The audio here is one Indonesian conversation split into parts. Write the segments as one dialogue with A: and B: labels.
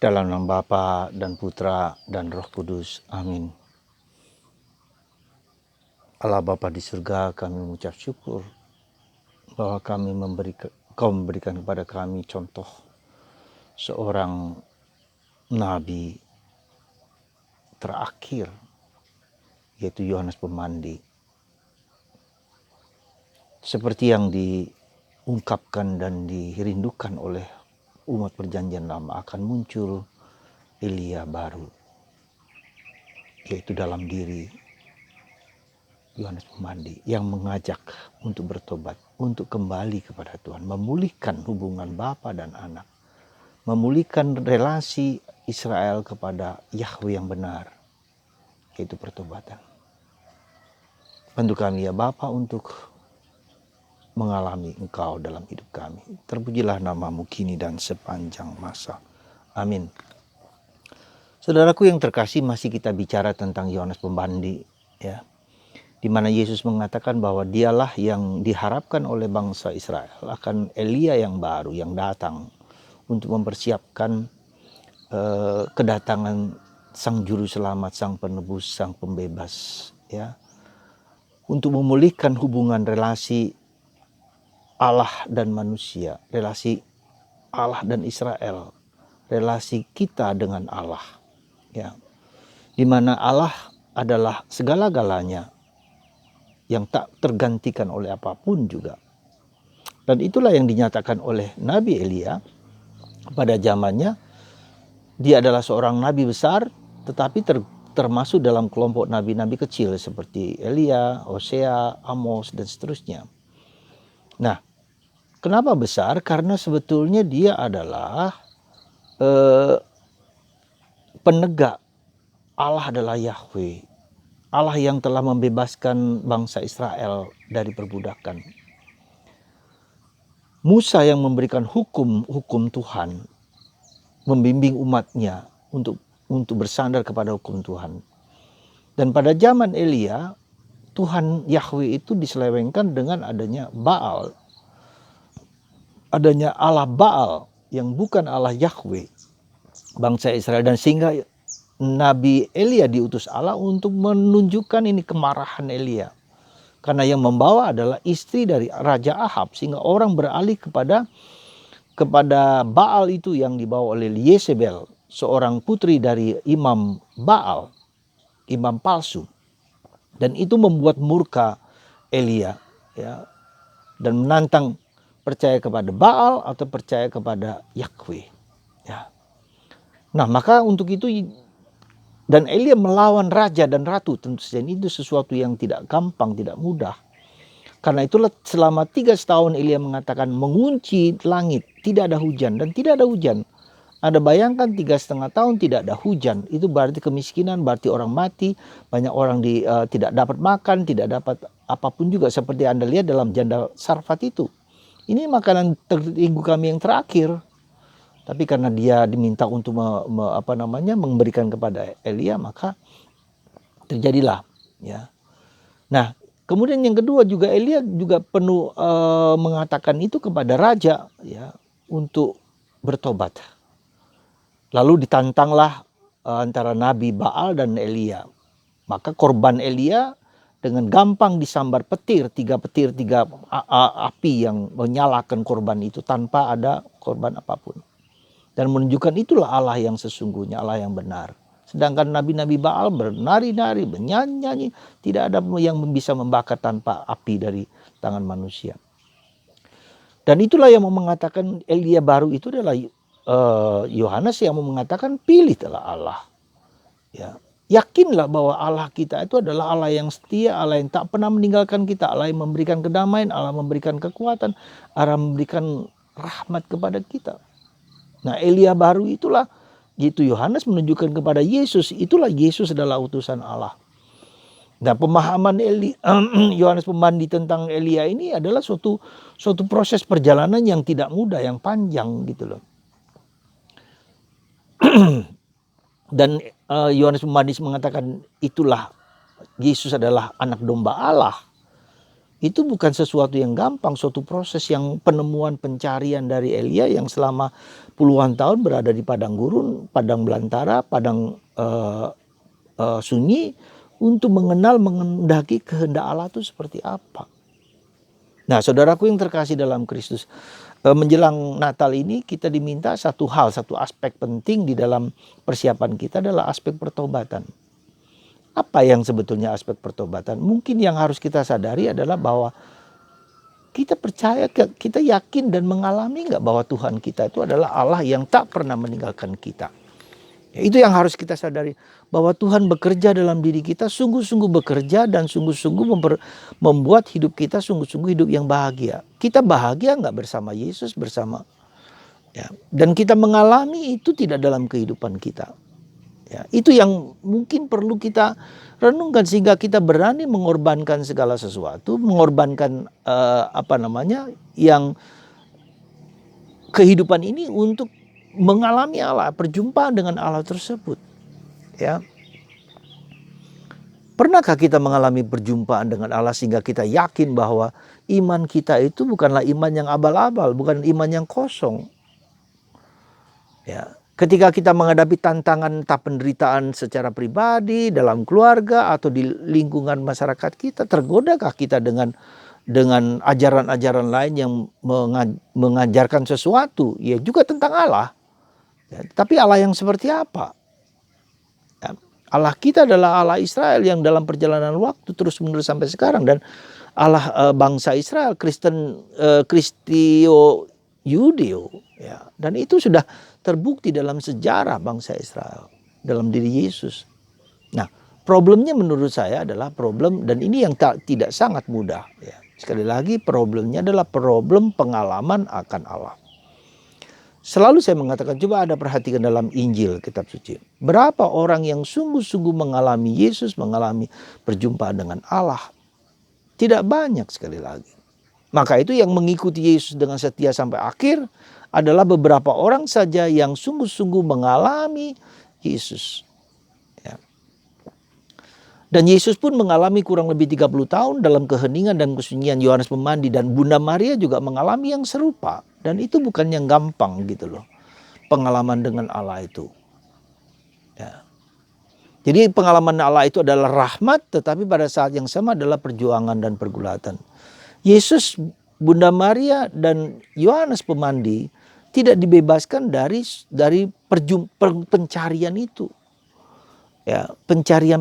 A: Dalam nama Bapa dan Putra dan Roh Kudus. Amin. Allah Bapa di surga, kami mengucap syukur bahwa Kau memberikan kepada kami contoh seorang nabi terakhir, yaitu Yohanes Pemandi. Seperti yang diungkapkan dan dirindukan oleh umat perjanjian lama, akan muncul Elia baru, yaitu dalam diri Yohanes Pemandi, yang mengajak untuk bertobat, untuk kembali kepada Tuhan, memulihkan hubungan bapa dan anak, memulihkan relasi Israel kepada Yahweh yang benar, yaitu pertobatan. Bantu kami ya Bapa untuk mengalami Engkau dalam hidup kami. Terpujilah namamu kini dan sepanjang masa. Amin. Saudaraku yang terkasih, masih kita bicara tentang Yohanes Pembandi, ya, di mana Yesus mengatakan bahwa dialah yang diharapkan oleh bangsa Israel, akan Elia yang baru yang datang untuk mempersiapkan kedatangan Sang Juru Selamat, Sang Penebus, Sang Pembebas, ya, untuk memulihkan hubungan relasi Allah dan manusia, relasi Allah dan Israel, relasi kita dengan Allah, ya, di mana Allah adalah segala-galanya yang tak tergantikan oleh apapun juga. Dan itulah yang dinyatakan oleh Nabi Elia pada zamannya. Dia adalah seorang nabi besar, tetapi termasuk dalam kelompok nabi-nabi kecil seperti Elia, Hosea, Amos, dan seterusnya. Nah, kenapa besar? Karena sebetulnya dia adalah penegak. Allah adalah Yahweh, Allah yang telah membebaskan bangsa Israel dari perbudakan. Musa yang memberikan hukum Tuhan, membimbing umatnya untuk bersandar kepada hukum Tuhan. Dan pada zaman Elia, Tuhan Yahweh itu diselewengkan dengan adanya Baal. Adanya Allah Baal yang bukan Allah Yahweh bangsa Israel, dan sehingga Nabi Elia diutus Allah untuk menunjukkan ini kemarahan Elia. Karena yang membawa adalah istri dari Raja Ahab, sehingga orang beralih kepada Baal itu yang dibawa oleh Yezebel, seorang putri dari imam Baal, imam palsu. Dan itu membuat murka Elia, ya, dan menantang percaya kepada Baal atau percaya kepada Yahweh, ya. Nah, maka untuk itu, dan Elia melawan raja dan ratu, tentu saja itu sesuatu yang tidak gampang, tidak mudah. Karena itulah selama 3 tahun Elia mengatakan mengunci langit, tidak ada hujan, dan tidak ada hujan. Anda bayangkan 3,5 tahun tidak ada hujan, itu berarti kemiskinan, berarti orang mati, banyak orang tidak dapat makan, tidak dapat apapun juga, seperti Anda lihat dalam janda Sarfat itu. Ini makanan tertinggi kami yang terakhir. Tapi karena dia diminta untuk memberikan kepada Elia, maka terjadilah, ya. Nah, kemudian yang kedua juga Elia juga penuh mengatakan itu kepada raja, ya, untuk bertobat. Lalu ditantanglah antara Nabi Baal dan Elia. Maka korban Elia dengan gampang disambar petir, tiga api yang menyalakan korban itu tanpa ada korban apapun. Dan menunjukkan itulah Allah yang sesungguhnya, Allah yang benar. Sedangkan nabi-nabi Baal bernari-nari, bernyanyi-nyanyi, tidak ada yang bisa membakar tanpa api dari tangan manusia. Dan itulah yang mau mengatakan Elia baru itu adalah Yohanes yang mau mengatakan pilih telah Allah. Ya, yakinlah bahwa Allah kita itu adalah Allah yang setia, Allah yang tak pernah meninggalkan kita, Allah yang memberikan kedamaian, Allah memberikan kekuatan, Allah memberikan rahmat kepada kita. Nah, Elia baru itulah, yaitu Yohanes menunjukkan kepada Yesus, itulah Yesus adalah utusan Allah. Nah, pemahaman Yohanes Pembandi tentang Elia ini adalah suatu proses perjalanan yang tidak mudah, yang panjang gitu loh. Dan Yohanes Pembandi mengatakan itulah Yesus adalah anak domba Allah Itu bukan sesuatu yang gampang, suatu proses yang penemuan pencarian dari Elia yang selama puluhan tahun berada di padang gurun, padang belantara, padang sunyi untuk mengendaki kehendak Allah itu seperti apa. Nah, saudaraku yang terkasih dalam Kristus, menjelang Natal ini kita diminta satu aspek penting di dalam persiapan kita adalah aspek pertobatan. Apa yang sebetulnya aspek pertobatan? Mungkin yang harus kita sadari adalah bahwa kita percaya, kita yakin dan mengalami nggak bahwa Tuhan kita itu adalah Allah yang tak pernah meninggalkan kita. Ya, itu yang harus kita sadari, bahwa Tuhan bekerja dalam diri kita, sungguh-sungguh bekerja dan sungguh-sungguh membuat hidup kita sungguh-sungguh hidup yang bahagia. Kita bahagia nggak bersama Yesus, ya, dan kita mengalami itu tidak dalam kehidupan kita. Ya, itu yang mungkin perlu kita renungkan sehingga kita berani mengorbankan segala sesuatu, mengorbankan yang kehidupan ini untuk mengalami Allah, perjumpaan dengan Allah tersebut. Ya. Pernahkah kita mengalami perjumpaan dengan Allah sehingga kita yakin bahwa iman kita itu bukanlah iman yang abal-abal, bukan iman yang kosong. Ya. Ketika kita menghadapi tantangan entah penderitaan secara pribadi, dalam keluarga atau di lingkungan masyarakat kita, tergodakah kita dengan ajaran-ajaran lain yang mengajarkan sesuatu, ya juga tentang Allah. Ya, tapi Allah yang seperti apa? Ya, Allah kita adalah Allah Israel yang dalam perjalanan waktu terus menerus sampai sekarang, dan Allah bangsa Israel, Kristio Yudeo, ya, dan itu sudah terbukti dalam sejarah bangsa Israel dalam diri Yesus. Nah, problemnya menurut saya adalah problem, dan ini yang tidak sangat mudah. Ya. Sekali lagi, problemnya adalah problem pengalaman akan Allah. Selalu saya mengatakan, coba Anda perhatikan dalam Injil, kitab suci. Berapa orang yang sungguh-sungguh mengalami Yesus, mengalami perjumpaan dengan Allah? Tidak banyak sekali lagi. Maka itu yang mengikuti Yesus dengan setia sampai akhir adalah beberapa orang saja yang sungguh-sungguh mengalami Yesus. Ya. Dan Yesus pun mengalami kurang lebih 30 tahun dalam keheningan dan kesunyian Yohanes Pemandi, dan Bunda Maria juga mengalami yang serupa. Dan itu bukan yang gampang gitu loh, pengalaman dengan Allah itu. Ya. Jadi pengalaman Allah itu adalah rahmat, tetapi pada saat yang sama adalah perjuangan dan pergulatan. Yesus, Bunda Maria, dan Yohanes Pemandi tidak dibebaskan dari pencarian itu. Ya,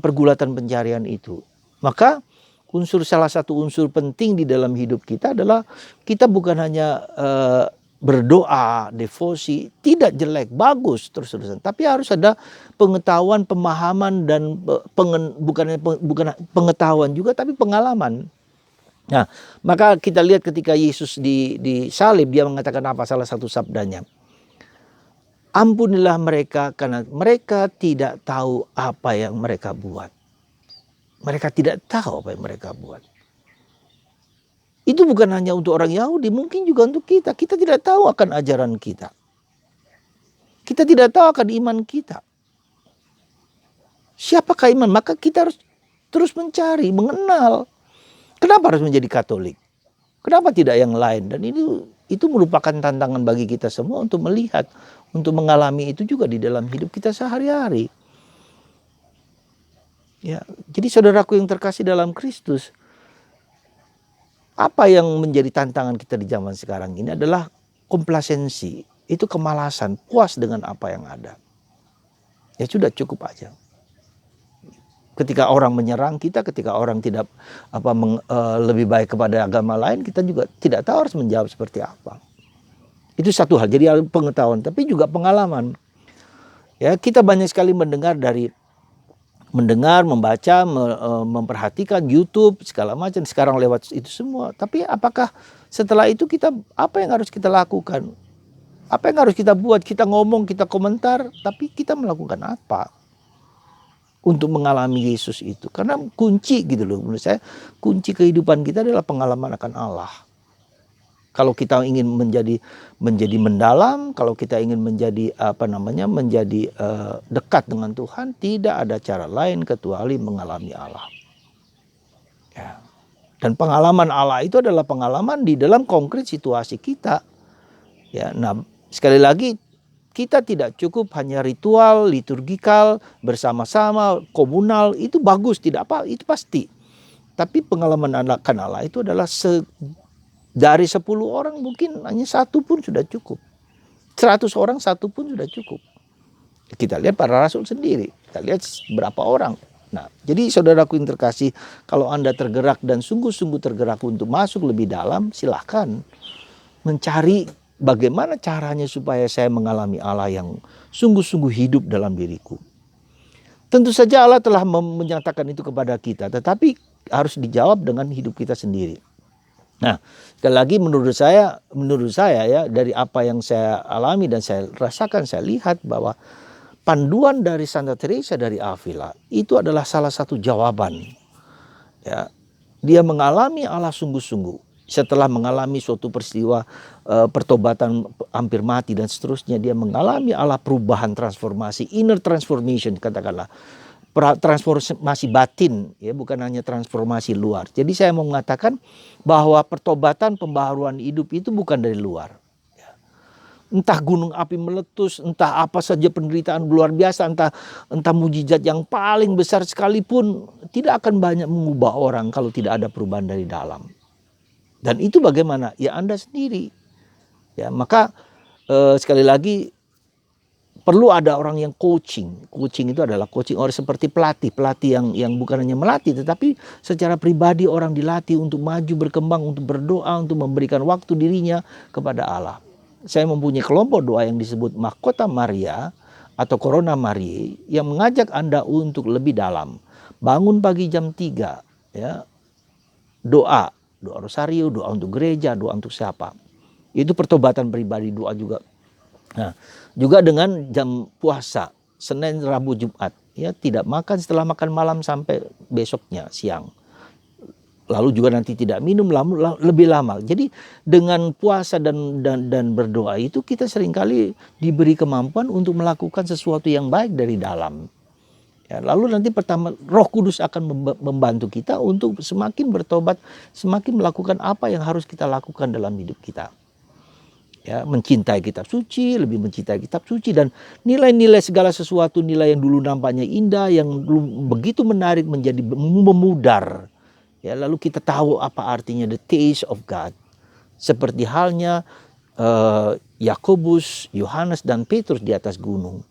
A: pergulatan pencarian itu. Maka salah satu unsur penting di dalam hidup kita adalah kita bukan hanya berdoa, devosi, tidak jelek, bagus terus-terusan, tapi harus ada pengetahuan, pemahaman, dan bukan pengetahuan juga, tapi pengalaman. Nah, maka kita lihat ketika Yesus disalib, dia mengatakan apa? Salah satu sabdanya, ampunilah mereka karena mereka tidak tahu apa yang mereka buat. Mereka tidak tahu apa yang mereka buat. Itu bukan hanya untuk orang Yahudi, mungkin juga untuk kita. Kita tidak tahu akan ajaran kita. Kita tidak tahu akan iman kita. Siapakah iman? Maka kita harus terus mencari, mengenal. Kenapa harus menjadi Katolik? Kenapa tidak yang lain? Dan itu merupakan tantangan bagi kita semua untuk melihat, untuk mengalami itu juga di dalam hidup kita sehari-hari. Ya, jadi saudaraku yang terkasih dalam Kristus, apa yang menjadi tantangan kita di zaman sekarang ini adalah komplasensi, itu kemalasan, puas dengan apa yang ada. Ya sudah, cukup aja. Ketika orang menyerang kita, ketika orang tidak lebih baik kepada agama lain, kita juga tidak tahu harus menjawab seperti apa. Itu satu hal. Jadi pengetahuan, tapi juga pengalaman. Ya, kita banyak sekali mendengar, membaca, memperhatikan YouTube segala macam sekarang lewat itu semua. Tapi apakah setelah itu apa yang harus kita lakukan? Apa yang harus kita buat? Kita ngomong, kita komentar, tapi kita melakukan apa untuk mengalami Yesus itu? Karena kunci gitu loh, menurut saya kunci kehidupan kita adalah pengalaman akan Allah. Kalau kita ingin menjadi mendalam, kalau kita ingin menjadi dekat dengan Tuhan, tidak ada cara lain kecuali mengalami Allah. Ya. Dan pengalaman Allah itu adalah pengalaman di dalam konkret situasi kita. Ya, nah sekali lagi kita tidak cukup hanya ritual, liturgikal, bersama-sama, komunal, itu bagus, tidak apa, itu pasti. Tapi pengalaman akan Allah itu adalah dari 10 orang mungkin hanya satu pun sudah cukup. 100 orang satu pun sudah cukup. Kita lihat para rasul sendiri, kita lihat berapa orang. Nah, jadi saudaraku yang terkasih, kalau Anda tergerak dan sungguh-sungguh tergerak untuk masuk lebih dalam, silahkan mencari bagaimana caranya supaya saya mengalami Allah yang sungguh-sungguh hidup dalam diriku. Tentu saja Allah telah menyatakan itu kepada kita, tetapi harus dijawab dengan hidup kita sendiri. Nah, sekali lagi menurut saya ya, dari apa yang saya alami dan saya rasakan, saya lihat bahwa panduan dari Santa Teresa dari Avila itu adalah salah satu jawaban. Ya, dia mengalami Allah sungguh-sungguh. Setelah mengalami suatu peristiwa pertobatan hampir mati dan seterusnya, dia mengalami Allah perubahan, transformasi, inner transformation katakanlah. Transformasi batin, ya, bukan hanya transformasi luar. Jadi saya mau mengatakan bahwa pertobatan pembaharuan hidup itu bukan dari luar. Entah gunung api meletus, entah apa saja penderitaan luar biasa, entah mujizat yang paling besar sekalipun, tidak akan banyak mengubah orang kalau tidak ada perubahan dari dalam. Dan itu bagaimana? Ya Anda sendiri. Ya, maka sekali lagi perlu ada orang yang coaching. Coaching itu adalah coaching orang seperti pelatih yang bukan hanya melatih, tetapi secara pribadi orang dilatih untuk maju, berkembang, untuk berdoa, untuk memberikan waktu dirinya kepada Allah. Saya mempunyai kelompok doa yang disebut Mahkota Maria atau Corona Maria yang mengajak Anda untuk lebih dalam. Bangun pagi jam 3, ya. Doa rosario, doa untuk gereja, doa untuk siapa. Itu pertobatan pribadi, doa juga. Nah, juga dengan jam puasa Senin, Rabu, Jumat, ya, tidak makan setelah makan malam sampai besoknya siang. Lalu juga nanti tidak minum lebih lama. Jadi dengan puasa dan berdoa itu kita seringkali diberi kemampuan untuk melakukan sesuatu yang baik dari dalam. Ya, lalu nanti pertama Roh Kudus akan membantu kita untuk semakin bertobat, semakin melakukan apa yang harus kita lakukan dalam hidup kita. Ya, mencintai kitab suci, lebih mencintai kitab suci, dan nilai-nilai segala sesuatu, nilai yang dulu nampaknya indah, yang dulu begitu menarik menjadi memudar. Ya, lalu kita tahu apa artinya the taste of God. Seperti halnya Yakobus, Yohanes dan Petrus di atas gunung.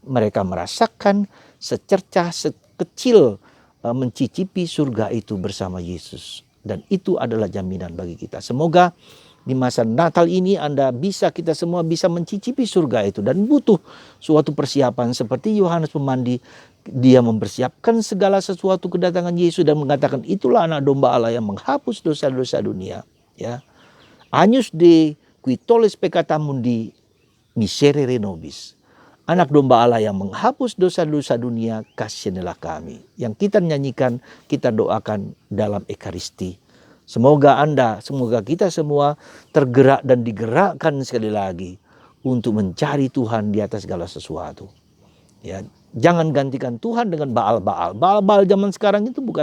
A: Mereka merasakan secercah, sekecil mencicipi surga itu bersama Yesus. Dan itu adalah jaminan bagi kita. Semoga di masa Natal ini kita semua bisa mencicipi surga itu. Dan butuh suatu persiapan seperti Yohanes Pemandi. Dia mempersiapkan segala sesuatu kedatangan Yesus dan mengatakan itulah anak domba Allah yang menghapus dosa-dosa dunia. Ya. Agnus Dei qui tollis peccata mundi miserere nobis. Anak domba Allah yang menghapus dosa-dosa dunia, kasihanilah kami. Yang kita nyanyikan, kita doakan dalam Ekaristi. Semoga kita semua tergerak dan digerakkan sekali lagi untuk mencari Tuhan di atas segala sesuatu. Ya, jangan gantikan Tuhan dengan Baal-Baal. Baal-Baal zaman sekarang itu bukan